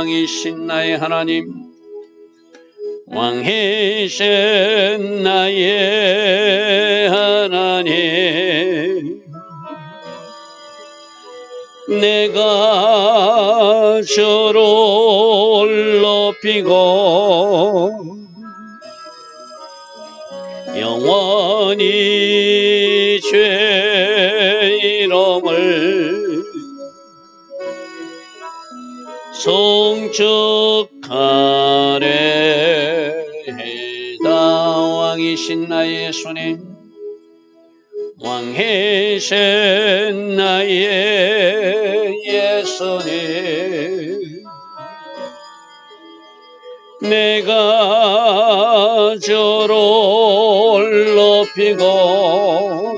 왕이신 나의 하나님, 왕이신 나의 하나님, 내가 주를 높이고 영원히 주의 이름을 송축하리이다. 왕이신 나의 예수님, 왕이신 나의 예수님, 내가 주를 높이고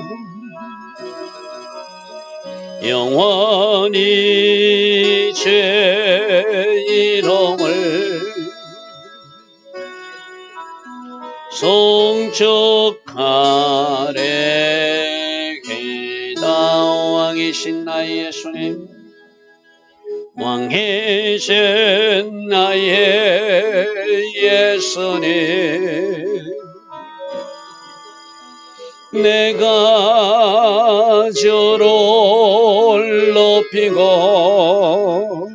영원히 주의 이름을 송축하리이다. 왕이신 나의 예수님, 왕이신 나의 예수님, 내가 주를 높이고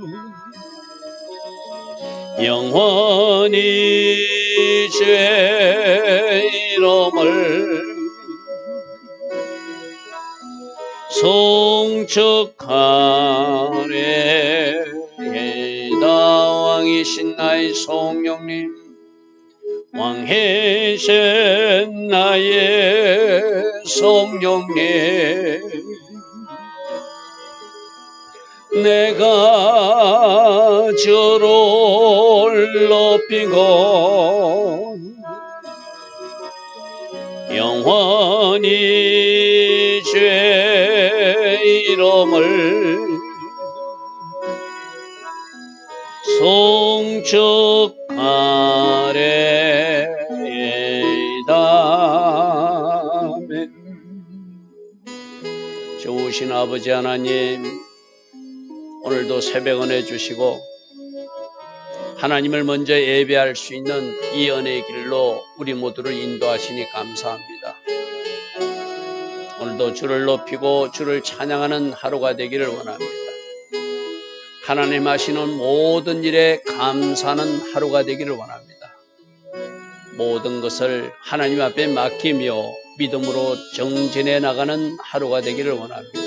영원히 주의 이름을 송축하리이다. 왕이신 나의 성령님, 왕이신 나의 성령님, 내가 주를 높이고 영원히 주의 이름을 송축하리이다. 아멘. 좋으신 아버지 하나님, 오늘도 새벽 은혜 주시고 하나님을 먼저 예배할 수 있는 이 은혜의 길로 우리 모두를 인도하시니 감사합니다. 오늘도 주를 높이고 주를 찬양하는 하루가 되기를 원합니다. 하나님 하시는 모든 일에 감사하는 하루가 되기를 원합니다. 모든 것을 하나님 앞에 맡기며 믿음으로 정진해 나가는 하루가 되기를 원합니다.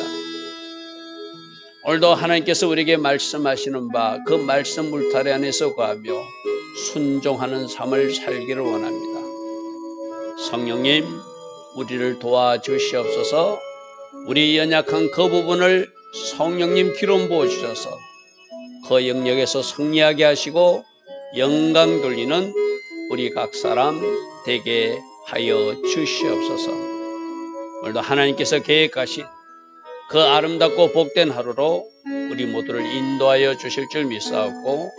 오늘도 하나님께서 우리에게 말씀하시는 바 그 말씀 울타리 안에서 거하며 순종하는 삶을 살기를 원합니다. 성령님, 우리를 도와주시옵소서. 우리 연약한 그 부분을 성령님 기름 부어주셔서 그 영역에서 승리하게 하시고 영광 돌리는 우리 각 사람 되게 하여 주시옵소서. 오늘도 하나님께서 계획하신 그 아름답고 복된 하루로 우리 모두를 인도하여 주실 줄 믿사옵고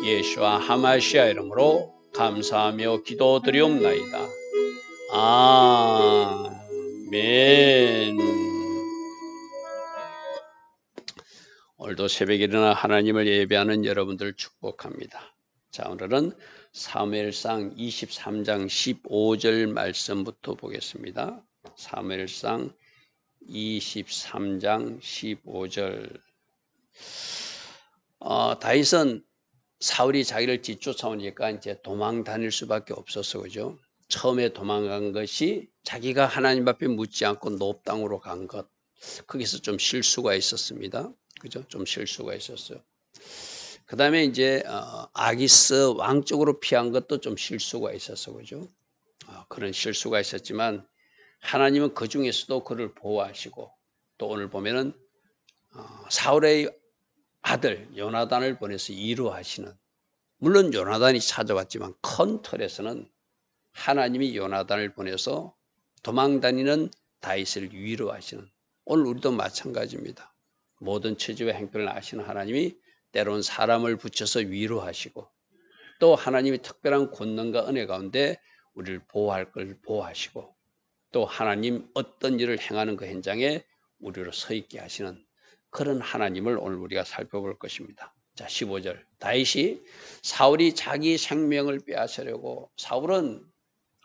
예수와 하마시아 이름으로 감사하며 기도드리옵나이다. 아멘. 오늘도 새벽에 일어나 하나님을 예배하는 여러분들 축복합니다. 자, 오늘은 사무엘상 23장 15절 말씀부터 보겠습니다. 사무엘상 23장 15절. 다윗은 사울이 자기를 뒤쫓아오니까 이제 도망 다닐 수밖에 없었어, 그죠? 처음에 도망간 것이 자기가 하나님 앞에 묻지 않고 높 땅으로 간 것, 거기서 좀 실수가 있었습니다, 그죠? 좀 실수가 있었어요. 그 다음에 이제 아기스 왕 쪽으로 피한 것도 좀 실수가 있었어, 그죠? 그런 실수가 있었지만 하나님은 그 중에서도 그를 보호하시고 또 오늘 보면은 사울의 아들 요나단을 보내서 위로하시는, 물론 요나단이 찾아왔지만 큰 틀에서는 하나님이 요나단을 보내서 도망다니는 다윗을 위로하시는, 오늘 우리도 마찬가지입니다. 모든 처지와 행편을 아시는 하나님이 때로는 사람을 붙여서 위로하시고, 또 하나님이 특별한 권능과 은혜 가운데 우리를 보호할 걸 보호하시고, 또 하나님 어떤 일을 행하는 그 현장에 우리로 서 있게 하시는 그런 하나님을 오늘 우리가 살펴볼 것입니다. 자, 15절. 다윗이 사울이 자기 생명을 빼앗으려고, 사울은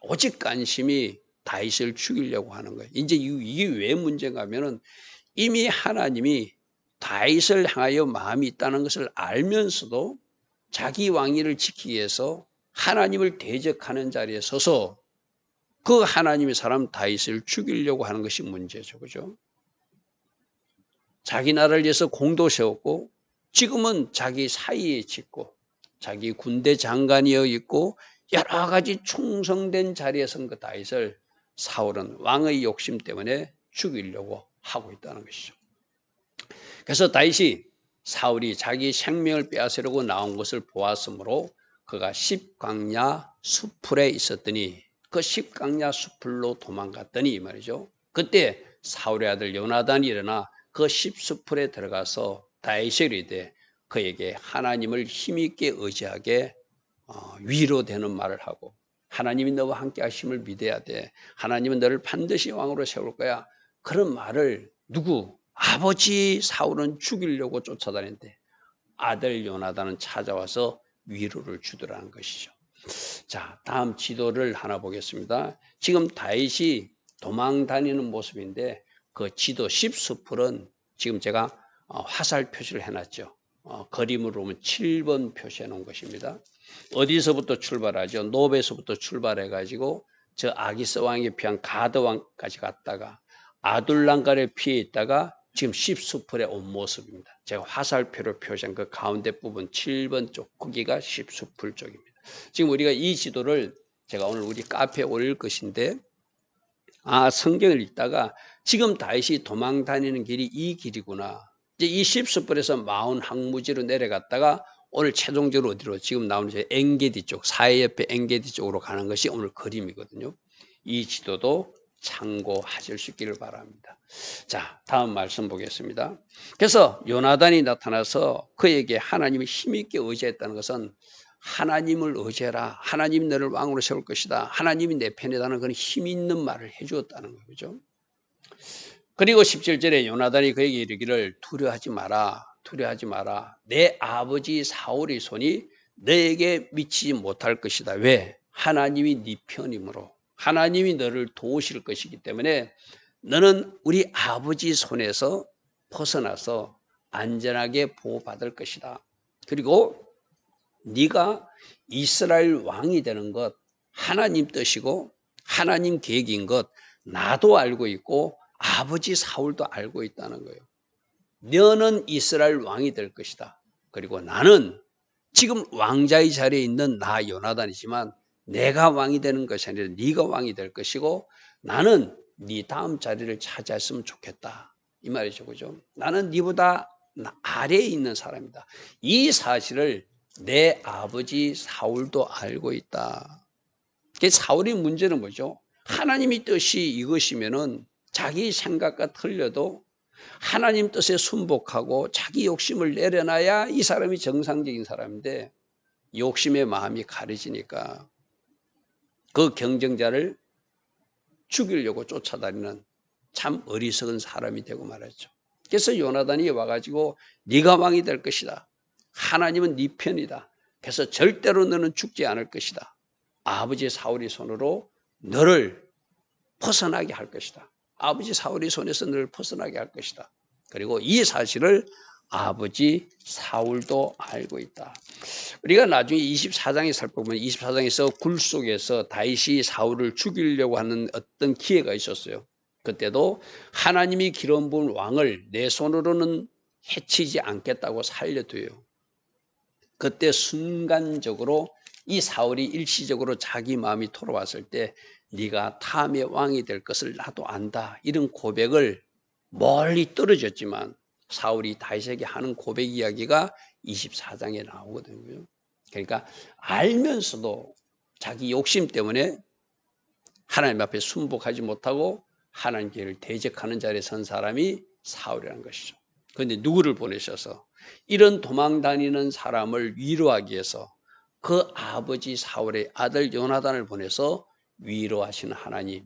오직 관심이 다윗을 죽이려고 하는 거예요. 이제 이게 왜 문제인가 하면은 이미 하나님이 다윗을 향하여 마음이 있다는 것을 알면서도 자기 왕위를 지키기 위해서 하나님을 대적하는 자리에 서서 그 하나님의 사람 다윗을 죽이려고 하는 것이 문제죠. 그죠? 자기 나라를 위해서 공도 세웠고, 지금은 자기 사이에 짓고, 자기 군대 장관이어 있고, 여러 가지 충성된 자리에 선 그 다윗을 사울은 왕의 욕심 때문에 죽이려고 하고 있다는 것이죠. 그래서 다윗이 사울이 자기 생명을 빼앗으려고 나온 것을 보았으므로 그가 십광야 수풀에 있었더니, 그 십광야 수풀로 도망갔더니 이 말이죠. 그때 사울의 아들 요나단이 일어나 그 십수풀에 들어가서 다윗에게 이르되 그에게 하나님을 힘있게 의지하게 위로되는 말을 하고, 하나님이 너와 함께 하심을 믿어야 돼, 하나님은 너를 반드시 왕으로 세울 거야, 그런 말을 누구? 아버지 사울은 죽이려고 쫓아다녔는데 아들 요나단은 찾아와서 위로를 주더라는 것이죠. 자, 다음 지도를 하나 보겠습니다. 지금 다윗이 도망 다니는 모습인데 그 지도 10수풀은 지금 제가 화살 표시를 해놨죠. 그림으로 보면 7번 표시해 놓은 것입니다. 어디서부터 출발하죠? 노베에서부터 출발해 가지고 저 아기스 왕에 피한 가드 왕까지 갔다가 아둘람가를 피해 있다가 지금 10수풀에 온 모습입니다. 제가 화살표로 표시한 그 가운데 부분 7번 쪽, 거기가 10수풀 쪽입니다. 지금 우리가 이 지도를 제가 오늘 우리 카페에 올릴 것인데, 성경을 읽다가 지금 다윗이 도망 다니는 길이 이 길이구나. 이제 이 10수풀에서 마운 항무지로 내려갔다가 오늘 최종적으로 어디로, 지금 나오는 엔게디 쪽, 사해 옆에 엔게디 쪽으로 가는 것이 오늘 그림이거든요. 이 지도도 참고하실 수 있기를 바랍니다. 자, 다음 말씀 보겠습니다. 그래서 요나단이 나타나서 그에게 하나님의 힘있게 의지했다는 것은 하나님을 의지해라, 하나님이 너를 왕으로 세울 것이다, 하나님이 내 편이다는 그런 힘 있는 말을 해주었다는 거죠. 그리고 17절에 요나단이 그에게 이르기를 두려워하지 마라, 두려워하지 마라, 내 아버지 사울의 손이 너에게 미치지 못할 것이다. 왜? 하나님이 네 편이므로, 하나님이 너를 도우실 것이기 때문에 너는 우리 아버지 손에서 벗어나서 안전하게 보호받을 것이다. 그리고 네가 이스라엘 왕이 되는 것 하나님 뜻이고 하나님 계획인 것 나도 알고 있고 아버지 사울도 알고 있다는 거예요. 너는 이스라엘 왕이 될 것이다. 그리고 나는 지금 왕자의 자리에 있는 나 요나단이지만 내가 왕이 되는 것이 아니라 네가 왕이 될 것이고 나는 네 다음 자리를 차지했으면 좋겠다. 이 말이죠. 그죠? 나는 네보다 아래에 있는 사람이다. 이 사실을 내 아버지 사울도 알고 있다. 사울의 문제는 뭐죠? 하나님의 뜻이 이것이면은 자기 생각과 틀려도 하나님 뜻에 순복하고 자기 욕심을 내려놔야 이 사람이 정상적인 사람인데 욕심의 마음이 가려지니까 그 경쟁자를 죽이려고 쫓아다니는 참 어리석은 사람이 되고 말았죠. 그래서 요나단이 와가지고 네가 왕이 될 것이다. 하나님은 네 편이다. 그래서 절대로 너는 죽지 않을 것이다. 아버지 사울의 손으로 너를 벗어나게 할 것이다. 아버지 사울의 손에서 너를 벗어나게 할 것이다. 그리고 이 사실을 아버지 사울도 알고 있다. 우리가 나중에 24장에 살펴보면 24장에서 굴 속에서 다윗이 사울을 죽이려고 하는 어떤 기회가 있었어요. 그때도 하나님이 기름 부은 왕을 내 손으로는 해치지 않겠다고 살려둬요. 그때 순간적으로 이 사울이 일시적으로 자기 마음이 돌아왔을 때 네가 다음에 왕이 될 것을 나도 안다, 이런 고백을 멀리 떨어졌지만 사울이 다윗에게 하는 고백 이야기가 24장에 나오거든요. 그러니까 알면서도 자기 욕심 때문에 하나님 앞에 순복하지 못하고 하나님께를 대적하는 자리에 선 사람이 사울이라는 것이죠. 그런데 누구를 보내셔서 이런 도망 다니는 사람을 위로하기 위해서 그 아버지 사울의 아들 요나단을 보내서 위로하시는 하나님.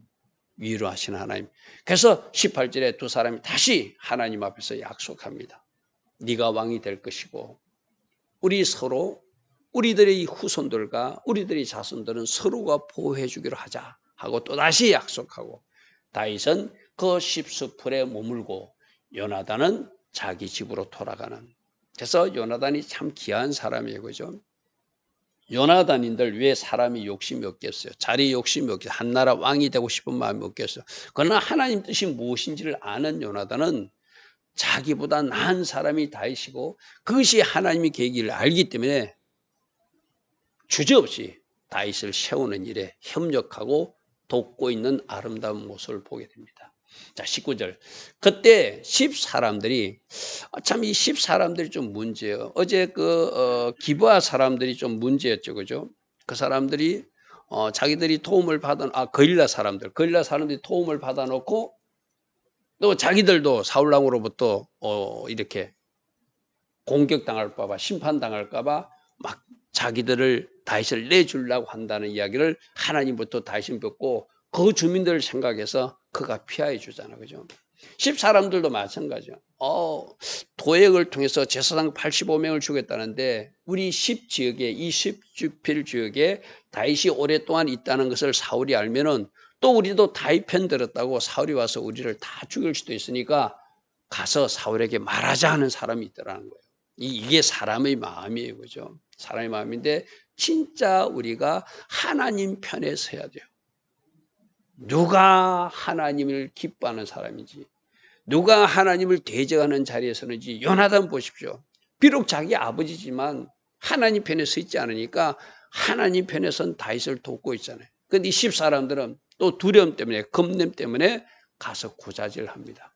그래서 18절에 두 사람이 다시 하나님 앞에서 약속합니다. 네가 왕이 될 것이고 우리 서로 우리들의 후손들과 우리들의 자손들은 서로가 보호해 주기로 하자 하고 또다시 약속하고 다윗은 그 십수풀에 머물고 요나단은 자기 집으로 돌아가는. 그래서 요나단이 참 귀한 사람이에요. 그죠? 요나단인들 왜 사람이 욕심이 없겠어요? 자리 욕심이 없겠어요? 한나라 왕이 되고 싶은 마음이 없겠어요? 그러나 하나님 뜻이 무엇인지를 아는 요나단은 자기보다 나은 사람이 다윗이고 그것이 하나님의 계획을 알기 때문에 주저없이 다윗을 세우는 일에 협력하고 돕고 있는 아름다운 모습을 보게 됩니다. 자, 19절. 그때 10사람들이 참 이 10사람들이 좀 문제예요. 어제 기브아 사람들이 좀 문제였죠. 그죠? 그 사람들이 자기들이 도움을 받은 거릴라 사람들이 도움을 받아 놓고 또 자기들도 사울왕으로부터 이렇게 공격당할까 봐 심판당할까 봐 막 자기들을 다윗을 내주려고 한다는 이야기를 하나님부터 다윗은 듣고 그 주민들을 생각해서 그가 피하여 주잖아. 그죠? 10사람들도 마찬가지야. 도액을 통해서 제사장 85명을 죽였다는데 우리 10지역에 이 10주필 지역에 다윗이 오랫동안 있다는 것을 사울이 알면은 또 우리도 다윗 편 들었다고 사울이 와서 우리를 다 죽일 수도 있으니까 가서 사울에게 말하자 하는 사람이 있더라는 거예요. 이게 사람의 마음이에요. 그죠? 사람의 마음인데 진짜 우리가 하나님 편에 서야 돼요. 누가 하나님을 기뻐하는 사람인지 누가 하나님을 대적하는 자리에 서는지 요나단 보십시오. 비록 자기 아버지지만 하나님 편에 서 있지 않으니까 하나님 편에 선 다윗을 돕고 있잖아요. 그런데 이 10사람들은 또 두려움 때문에 겁냄 때문에 가서 구자질합니다.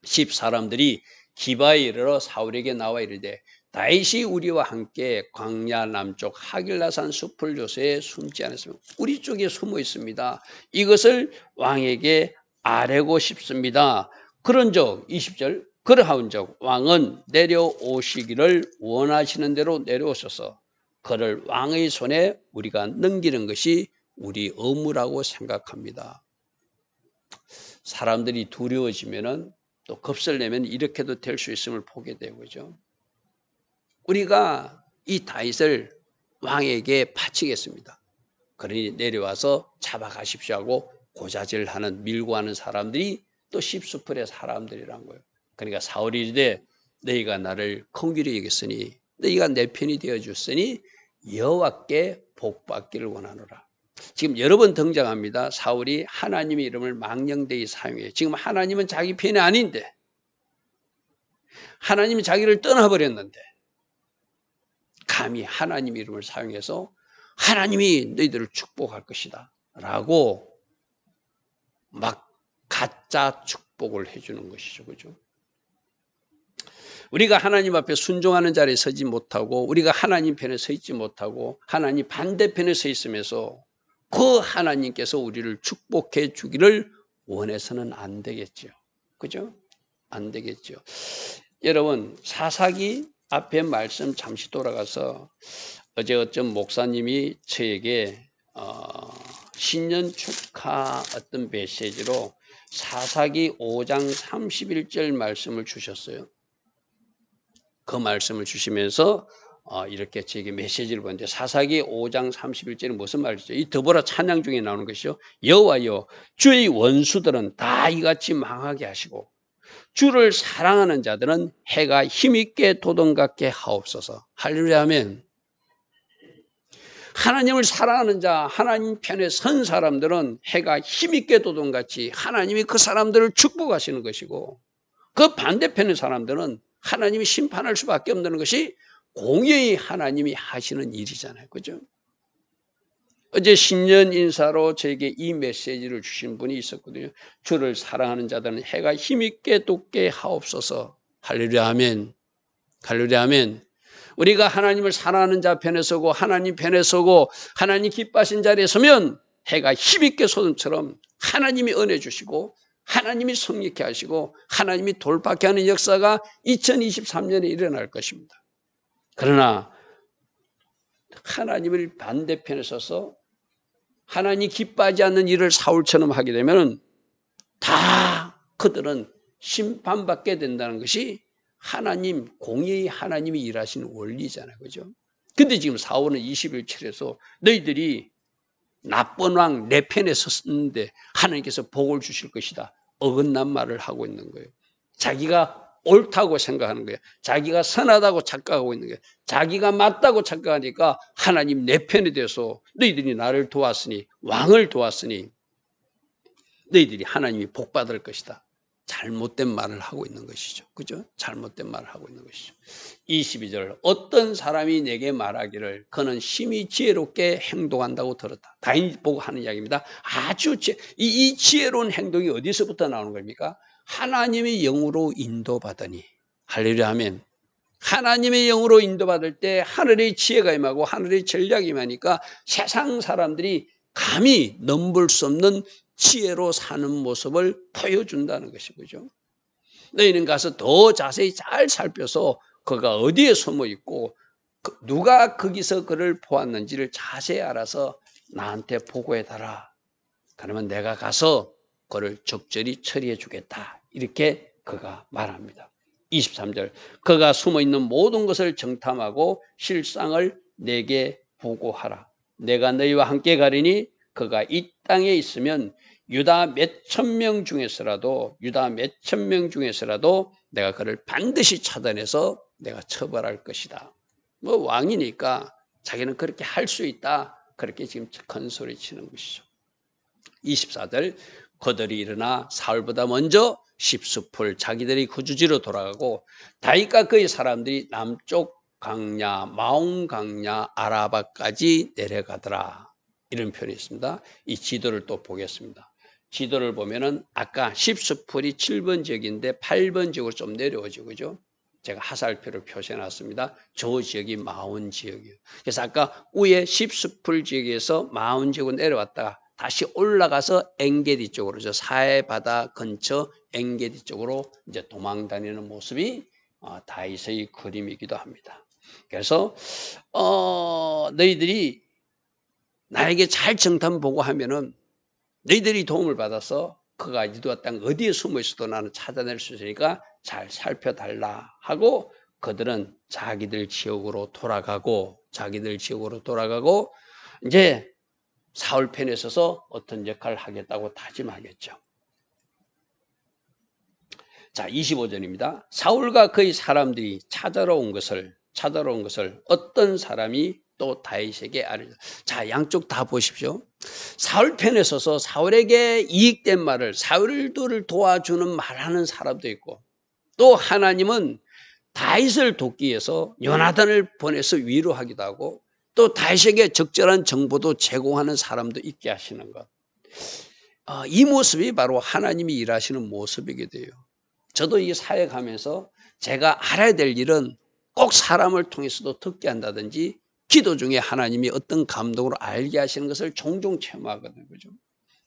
10사람들이 기바에 이르러 사울에게 나와 이르되 다윗이 우리와 함께 광야 남쪽 하길라산 숲을 요새에 숨지 않았습니다. 우리 쪽에 숨어 있습니다. 이것을 왕에게 아뢰고 싶습니다. 그런즉 20절 그러하온즉 왕은 내려오시기를 원하시는 대로 내려오셔서 그를 왕의 손에 우리가 넘기는 것이 우리 의무라고 생각합니다. 사람들이 두려워지면은 또 겁을 내면 이렇게도 될 수 있음을 보게 되고 그죠? 우리가 이 다윗을 왕에게 바치겠습니다. 그러니 내려와서 잡아가십시오 하고 고자질하는 밀고 하는 사람들이 또 십수풀의 사람들이란 거예요. 그러니까 사울이 이르되 너희가 나를 긍휼히 여겼으니 너희가 내 편이 되어줬으니 여호와께 복받기를 원하노라. 지금 여러 번 등장합니다. 사울이 하나님의 이름을 망령되이 사용해요. 지금 하나님은 자기 편이 아닌데 하나님이 자기를 떠나버렸는데 감히 하나님 이름을 사용해서 하나님이 너희들을 축복할 것이다 라고 막 가짜 축복을 해주는 것이죠. 그죠? 우리가 하나님 앞에 순종하는 자리에 서지 못하고 우리가 하나님 편에 서 있지 못하고 하나님 반대편에 서 있으면서 그 하나님께서 우리를 축복해 주기를 원해서는 안 되겠죠. 그죠? 안 되겠죠. 여러분 사사기 앞에 말씀 잠시 돌아가서 어제 어떤 목사님이 저에게 신년 축하 어떤 메시지로 사사기 5장 31절 말씀을 주셨어요. 그 말씀을 주시면서 이렇게 제게 메시지를 보는데 사사기 5장 31절은 무슨 말이죠? 이 더불어 찬양 중에 나오는 것이죠. 여호와여 주의 원수들은 다 이같이 망하게 하시고 주를 사랑하는 자들은 해가 힘있게 돋음같게 하옵소서. 할렐루야 아멘. 하나님을 사랑하는 자, 하나님 편에 선 사람들은 해가 힘있게 돋음같이 하나님이 그 사람들을 축복하시는 것이고 그 반대편의 사람들은 하나님이 심판할 수밖에 없는 것이 공의의 하나님이 하시는 일이잖아요. 그죠? 어제 신년 인사로 저에게 이 메시지를 주신 분이 있었거든요. 주를 사랑하는 자들은 해가 힘있게 돋게 하옵소서. 할렐루야 아멘. 할렐루야 아멘. 우리가 하나님을 사랑하는 자 편에 서고 하나님 편에 서고 하나님 기뻐하신 자리에 서면 해가 힘있게 솟음처럼 하나님이 은혜 주시고 하나님이 성립케 하시고 하나님이 돌파케 하는 역사가 2023년에 일어날 것입니다. 그러나 하나님을 반대편에 서서 하나님 기뻐하지 않는 일을 사울처럼 하게 되면 다 그들은 심판받게 된다는 것이 하나님, 공의의 하나님이 일하시는 원리잖아요. 그죠? 근데 지금 사울은 21절에서 너희들이 나쁜 왕 내 편에 섰는데 하나님께서 복을 주실 것이다. 어긋난 말을 하고 있는 거예요. 자기가 옳다고 생각하는 거예요. 자기가 선하다고 착각하고 있는 거예요. 자기가 맞다고 착각하니까 하나님 내 편에 대해서 너희들이 나를 도왔으니 왕을 도왔으니 너희들이 하나님이 복 받을 것이다. 잘못된 말을 하고 있는 것이죠. 그죠? 잘못된 말을 하고 있는 것이죠. 22절 어떤 사람이 내게 말하기를 그는 심히 지혜롭게 행동한다고 들었다. 다인 보고 하는 이야기입니다. 아주 이 지혜로운 행동이 어디서부터 나오는 겁니까? 하나님의 영으로 인도받으니. 할렐루야 아멘. 하나님의 영으로 인도받을 때 하늘의 지혜가 임하고 하늘의 전략이 임하니까 세상 사람들이 감히 넘볼 수 없는 지혜로 사는 모습을 보여준다는 것이죠. 너희는 가서 더 자세히 잘 살펴서 그가 어디에 숨어 있고 누가 거기서 그를 보았는지를 자세히 알아서 나한테 보고해달라. 그러면 내가 가서 그를 적절히 처리해 주겠다. 이렇게 그가 말합니다. 23절 그가 숨어있는 모든 것을 정탐하고 실상을 내게 보고하라. 내가 너희와 함께 가리니 그가 이 땅에 있으면 유다 몇천 명 중에서라도 내가 그를 반드시 찾아내서 내가 처벌할 것이다. 뭐 왕이니까 자기는 그렇게 할 수 있다. 그렇게 지금 큰 소리 치는 것이죠. 24절 그들이 일어나 사울보다 먼저 십수풀 자기들이 거주지로 돌아가고 다윗과 그의 사람들이 남쪽 강야 마온 강야 아라바까지 내려가더라. 이런 표현이 있습니다. 이 지도를 또 보겠습니다. 지도를 보면은 아까 십수풀이 7번 지역인데 8번 지역으로 좀 내려오죠. 그죠? 제가 하살표를 표시해 놨습니다. 저 지역이 마온 지역이에요. 그래서 아까 위에 십수풀 지역에서 마온 지역으로 내려왔다가 다시 올라가서 엥게디 쪽으로 저 사해 바다 근처 엥게디 쪽으로 이제 도망 다니는 모습이 다윗의 그림이기도 합니다. 그래서 너희들이 나에게 잘 정탐 보고 하면은 너희들이 도움을 받아서 그가 이도와 땅 어디에 숨어 있어도 나는 찾아낼 수 있으니까 잘 살펴달라 하고 그들은 자기들 지역으로 돌아가고 이제 사울 편에 서서 어떤 역할을 하겠다고 다짐하겠죠. 자, 25절입니다. 사울과 그의 사람들이 찾아러 온 것을 어떤 사람이 또 다윗에게 알려줘. 자, 양쪽 다 보십시오. 사울 편에 서서 사울에게 이익된 말을 사울들을 도와주는 말하는 사람도 있고 또 하나님은 다윗을 돕기 위해서 요나단을 보내서 위로하기도 하고 또 다윗에게 적절한 정보도 제공하는 사람도 있게 하시는 것. 이 모습이 바로 하나님이 일하시는 모습이게 돼요. 저도 이 사역하면서 제가 알아야 될 일은 꼭 사람을 통해서도 듣게 한다든지 기도 중에 하나님이 어떤 감동으로 알게 하시는 것을 종종 체험하거든요. 그죠?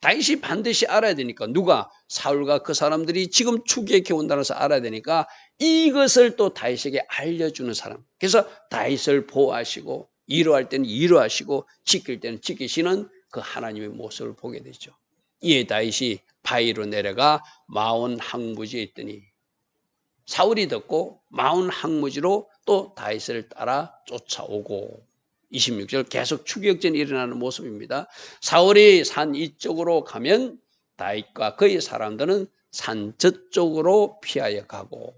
다윗이 반드시 알아야 되니까 누가 사울과 그 사람들이 지금 추격해 온다는 것을 알아야 되니까 이것을 또 다윗에게 알려주는 사람. 그래서 다윗을 보호하시고 위로할 때는 위로하시고 지킬 때는 지키시는 그 하나님의 모습을 보게 되죠. 이에 다윗이 바위로 내려가 마온 항무지에 있더니 사울이 듣고 마온 항무지로 또 다윗을 따라 쫓아오고 26절 계속 추격전이 일어나는 모습입니다. 사울이 산 이쪽으로 가면 다윗과 그의 사람들은 산 저쪽으로 피하여 가고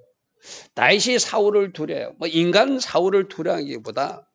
다윗이 사울을 두려워요. 인간 사울을 두려워하기보다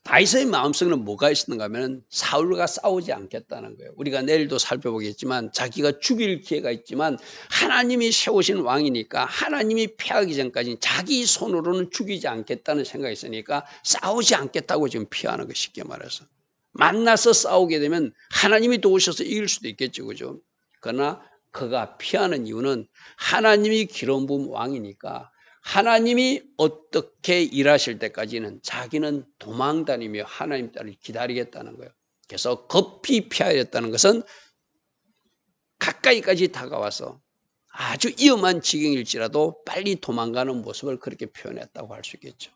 다윗의 마음속에는 뭐가 있었는가 하면 사울과 싸우지 않겠다는 거예요. 우리가 내일도 살펴보겠지만 자기가 죽일 기회가 있지만 하나님이 세우신 왕이니까 하나님이 피하기 전까지 자기 손으로는 죽이지 않겠다는 생각이 있으니까 싸우지 않겠다고 지금 피하는 거 쉽게 말해서. 만나서 싸우게 되면 하나님이 도우셔서 이길 수도 있겠죠. 그죠? 그러나 그가 피하는 이유는 하나님이 기름 부은 왕이니까 하나님이 어떻게 일하실 때까지는 자기는 도망 다니며 하나님 따를 기다리겠다는 거예요. 그래서 급히 피하였다는 것은 가까이까지 다가와서 아주 위험한 지경일지라도 빨리 도망가는 모습을 그렇게 표현했다고 할 수 있겠죠.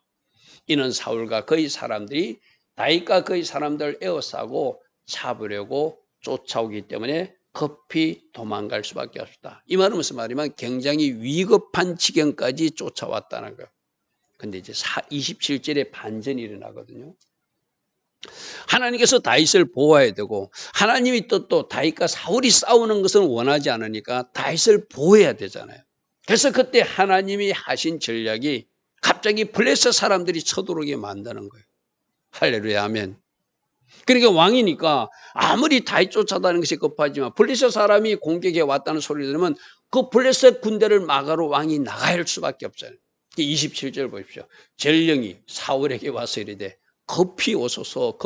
이는 사울과 그의 사람들이 다윗과 그의 사람들을 에워싸고 잡으려고 쫓아오기 때문에 급히 도망갈 수밖에 없다. 이 말은 무슨 말이냐면 굉장히 위급한 지경까지 쫓아왔다는 거예요. 근데 이제 27절에 반전이 일어나거든요. 하나님께서 다윗을 보호해야 되고 하나님이 또 다윗과 사울이 싸우는 것은 원하지 않으니까 다윗을 보호해야 되잖아요. 그래서 그때 하나님이 하신 전략이 갑자기 블레셋 사람들이 쳐들어오게 만드는 거예요. 할렐루야 아멘. 그러니까 왕이니까 아무리 다윗 쫓아다니는 것이 급하지만 블레셋 사람이 공격해 왔다는 소리를 들으면 그 블레셋 군대를 막으러 왕이 나가야 할 수밖에 없어요. 27절 보십시오. 전령이 사울에게 와서 이르되 급히 오소서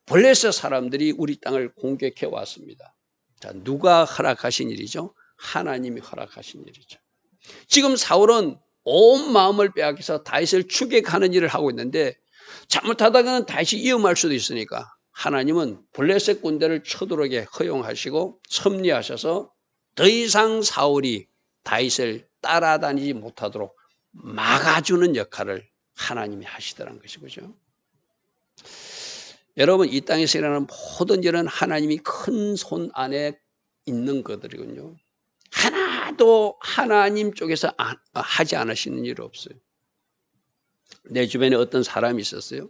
블레셋 사람들이 우리 땅을 공격해 왔습니다. 자, 누가 허락하신 일이죠? 하나님이 허락하신 일이죠. 지금 사울은 온 마음을 빼앗겨서 다윗을 추격하는 일을 하고 있는데 잘못하다가는 다윗이 위험할 수도 있으니까 하나님은 블레셋 군대를 쳐들어오게 허용하시고 섭리하셔서 더 이상 사울이 다윗을 따라다니지 못하도록 막아주는 역할을 하나님이 하시더란 것이죠. 여러분 이 땅에서 일어나는 모든 일은 하나님이 큰 손 안에 있는 것들이군요. 하나도 하나님 쪽에서 하지 않으시는 일 없어요. 내 주변에 어떤 사람이 있었어요.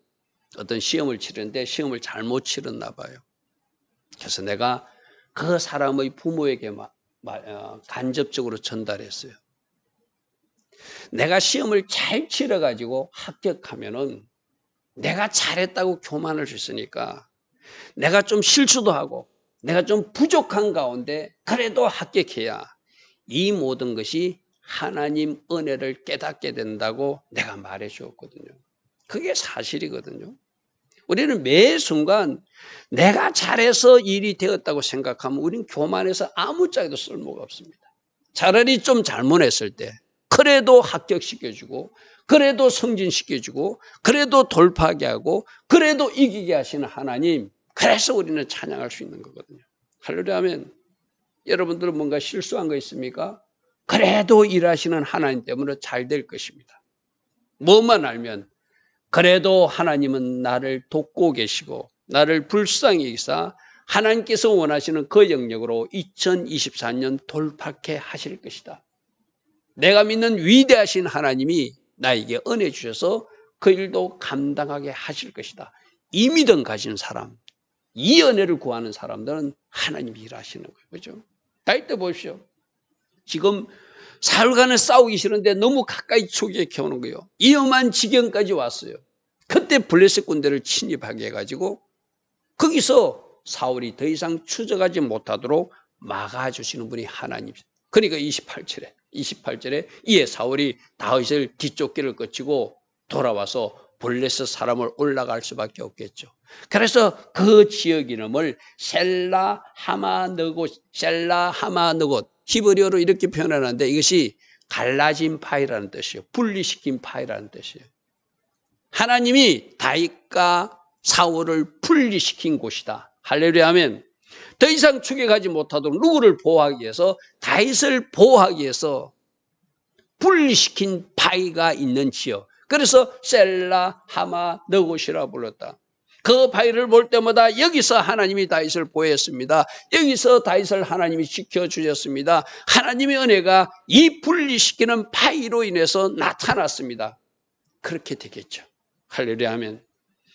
어떤 시험을 치르는데 시험을 잘못 치렀나 봐요. 그래서 내가 그 사람의 부모에게 간접적으로 전달했어요. 내가 시험을 잘 치러가지고 합격하면은 내가 잘했다고 교만할 수 있으니까 내가 좀 실수도 하고 내가 좀 부족한 가운데 그래도 합격해야 이 모든 것이 하나님 은혜를 깨닫게 된다고 내가 말해 주었거든요. 그게 사실이거든요. 우리는 매 순간 내가 잘해서 일이 되었다고 생각하면 우리는 교만해서 아무짝에도 쓸모가 없습니다. 차라리 좀 잘못했을 때 그래도 합격시켜주고 그래도 승진시켜주고 그래도 돌파하게 하고 그래도 이기게 하시는 하나님, 그래서 우리는 찬양할 수 있는 거거든요. 할렐루야 하면 여러분들은 뭔가 실수한 거 있습니까? 그래도 일하시는 하나님 때문에 잘 될 것입니다. 뭐만 알면 그래도 하나님은 나를 돕고 계시고 나를 불쌍히 여기사 하나님께서 원하시는 그 영역으로 2024년 돌파케 하실 것이다. 내가 믿는 위대하신 하나님이 나에게 은혜 주셔서 그 일도 감당하게 하실 것이다. 이 믿음 가진 사람, 이 은혜를 구하는 사람들은 하나님이 일하시는 거예요. 그렇죠? 다윗 때 보십시오. 지금 사울과는 싸우기 싫은데 너무 가까이 추격해 오는 거예요. 위험한 지경까지 왔어요. 그때 블레셋 군대를 침입하게 해가지고 거기서 사울이 더 이상 추적하지 못하도록 막아주시는 분이 하나님이세요. 그러니까 28절에 이에 사울이 다윗을 뒤쪽 길을 거치고 돌아와서 블레셋 사람을 올라갈 수밖에 없겠죠. 그래서 그 지역 이름을 셀라 하마느곳 히브리어로 이렇게 표현하는데 이것이 갈라진 파이라는 뜻이에요. 분리시킨 파이라는 뜻이에요. 하나님이 다윗과 사울을 분리시킨 곳이다. 할렐루야 하면 더 이상 추격하지 못하도록 누구를 보호하기 위해서, 다윗을 보호하기 위해서 분리시킨 바위가 있는 지역. 그래서 셀라 하마 너곳이라 불렀다. 그 바위를 볼 때마다 여기서 하나님이 다윗을 보호했습니다. 여기서 다윗을 하나님이 지켜주셨습니다. 하나님의 은혜가 이 분리시키는 바위로 인해서 나타났습니다. 그렇게 되겠죠. 할렐루야 하면.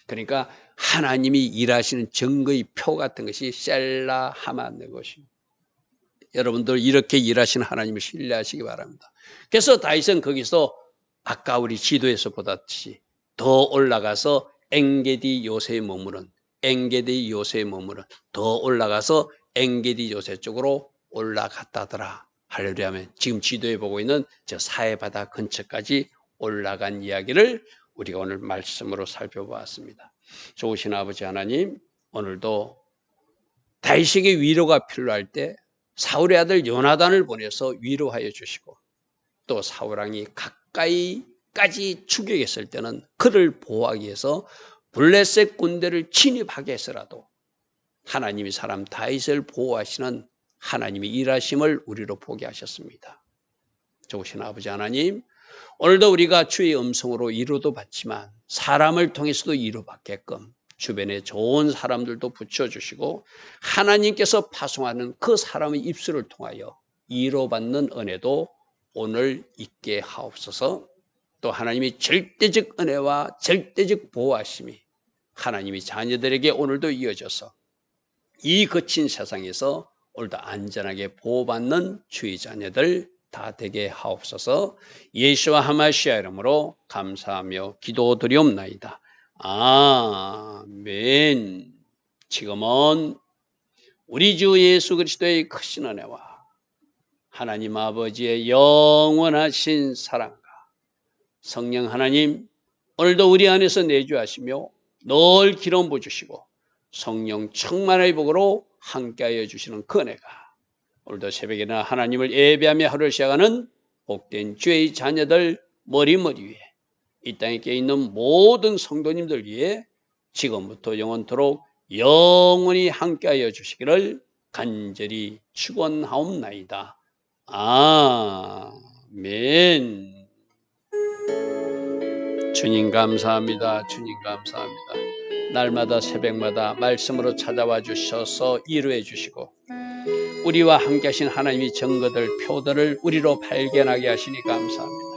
그러니까 하나님이 일하시는 증거의 표 같은 것이 셀라 하마 너곳입니다. 여러분들 이렇게 일하시는 하나님을 신뢰하시기 바랍니다. 그래서 다윗은 거기서 아까 우리 지도에서 보았듯이 더 올라가서 엔게디 요새에 머무른 더 올라가서 엔게디 요새 쪽으로 올라갔다더라. 할렐루야 하면 지금 지도에 보고 있는 저 사해바다 근처까지 올라간 이야기를 우리가 오늘 말씀으로 살펴보았습니다. 좋으신 아버지 하나님, 오늘도 다윗에게 위로가 필요할 때 사울의 아들 요나단을 보내서 위로하여 주시고 또 사울 왕이 가까이까지 추격했을 때는 그를 보호하기 위해서 블레셋 군대를 진입하게 해서라도 하나님이 사람 다윗을 보호하시는 하나님의 일하심을 우리로 보게 하셨습니다. 좋으신 아버지 하나님, 오늘도 우리가 주의 음성으로 위로도 받지만 사람을 통해서도 위로받게끔 주변에 좋은 사람들도 붙여주시고 하나님께서 파송하는 그 사람의 입술을 통하여 위로받는 은혜도 오늘 있게 하옵소서. 또 하나님이 절대적 은혜와 절대적 보호하심이 하나님이 자녀들에게 오늘도 이어져서 이 거친 세상에서 오늘도 안전하게 보호받는 주의 자녀들 다 되게 하옵소서. 예수와 하마시아 이름으로 감사하며 기도드리옵나이다. 아멘. 지금은 우리 주 예수 그리스도의 크신 은혜와 하나님 아버지의 영원하신 사랑과 성령 하나님 오늘도 우리 안에서 내주하시며 늘 기름 부으시고 성령 충만의 복으로 함께하여 주시는 그 은혜가 오늘도 새벽에나 하나님을 예배하며 하루를 시작하는 복된 주의 자녀들 머리머리 위에 이 땅에 깨어있는 모든 성도님들 위해 지금부터 영원토록 영원히 함께하여 주시기를 간절히 축원하옵나이다. 아멘. 주님 감사합니다. 주님 감사합니다. 날마다 새벽마다 말씀으로 찾아와 주셔서 위로해 주시고 우리와 함께 하신 하나님의 증거들, 표들을 우리로 발견하게 하시니 감사합니다.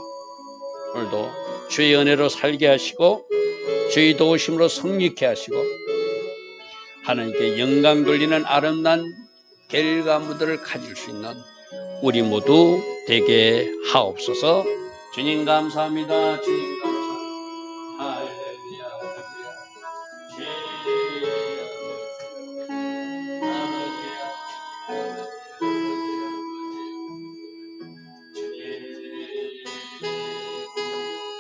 오늘도 주의 은혜로 살게 하시고 주의 도우심으로 성립케 하시고 하나님께 영광 돌리는 아름다운 결과물들을 가질 수 있는 우리 모두 되게 하옵소서. 주님 감사합니다. 주님 감사합니다.